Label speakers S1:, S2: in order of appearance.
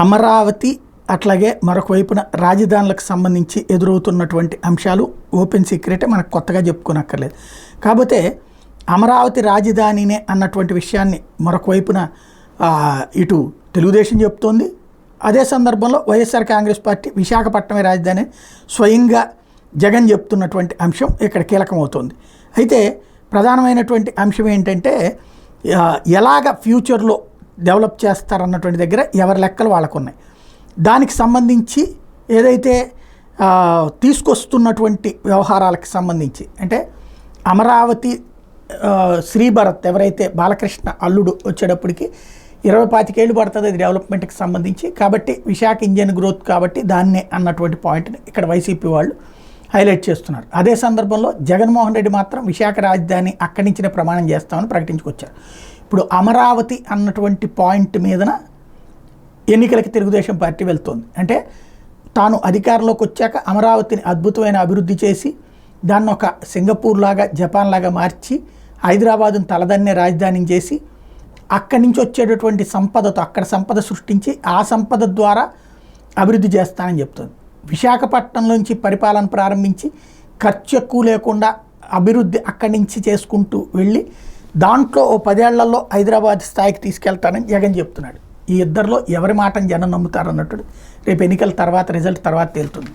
S1: అమరావతి అట్లాగే మరొక వైపున రాజధానులకు సంబంధించి ఎదురవుతున్నటువంటి అంశాలు ఓపెన్ సీక్రెటే, మనకు కొత్తగా చెప్పుకోనక్కర్లేదు. కాకపోతే అమరావతి రాజధానినే అన్నటువంటి విషయాన్ని మరొక వైపున ఇటు తెలుగుదేశం చెప్తోంది. అదే సందర్భంలో వైఎస్ఆర్ కాంగ్రెస్ పార్టీ విశాఖపట్నమే రాజధాని స్వయంగా జగన్ చెప్తున్నటువంటి అంశం ఇక్కడ కీలకమవుతోంది. అయితే ప్రధానమైనటువంటి అంశం ఏంటంటే ఎలాగ ఫ్యూచర్లో డెవలప్ చేస్తారన్నటువంటి దగ్గర ఎవరి లెక్కలు వాళ్ళకు ఉన్నాయి. దానికి సంబంధించి ఏదైతే తీసుకొస్తున్నటువంటి వ్యవహారాలకు సంబంధించి అంటే అమరావతి శ్రీభరత్ ఎవరైతే బాలకృష్ణ అల్లుడు వచ్చేటప్పటికి 20-25 ఏళ్ళు పడుతుంది అది డెవలప్మెంట్కి సంబంధించి. కాబట్టి విశాఖ ఇంజన్ గ్రోత్ కాబట్టి దాన్నే అన్నటువంటి పాయింట్ని ఇక్కడ వైసీపీ వాళ్ళు హైలైట్ చేస్తున్నారు. అదే సందర్భంలో జగన్మోహన్ రెడ్డి మాత్రం విశాఖ రాజధాని అక్కడి నుంచినే ప్రమాణం చేస్తామని ప్రకటించుకొచ్చారు. ఇప్పుడు అమరావతి అన్నటువంటి పాయింట్ మీదన ఎన్నికలకి తెలుగుదేశం పార్టీ వెళ్తోంది. అంటే తాను అధికారంలోకి వచ్చాక అమరావతిని అద్భుతమైన అభివృద్ధి చేసి దాన్ని ఒక సింగపూర్ లాగా జపాన్ లాగా మార్చి హైదరాబాదును తలదన్నే రాజధాని చేసి అక్కడి నుంచి వచ్చేటటువంటి సంపదతో అక్కడ సంపద సృష్టించి ఆ సంపద ద్వారా అభివృద్ధి చేస్తానని చెప్తుంది. విశాఖపట్నం నుంచి పరిపాలన ప్రారంభించి ఖర్చు ఎక్కువ లేకుండా అభివృద్ధి అక్కడి నుంచి చేసుకుంటూ వెళ్ళి దాంట్లో ఓ 10 ఏళ్లలో హైదరాబాద్ స్థాయికి తీసుకెళ్తానని జగన్ చెప్తున్నాడు. ఈ ఇద్దరిలో ఎవరి మాటను జనం నమ్ముతారన్నట్టు రేపు ఎన్నికల తర్వాత రిజల్ట్ తర్వాత తేలుతుంది.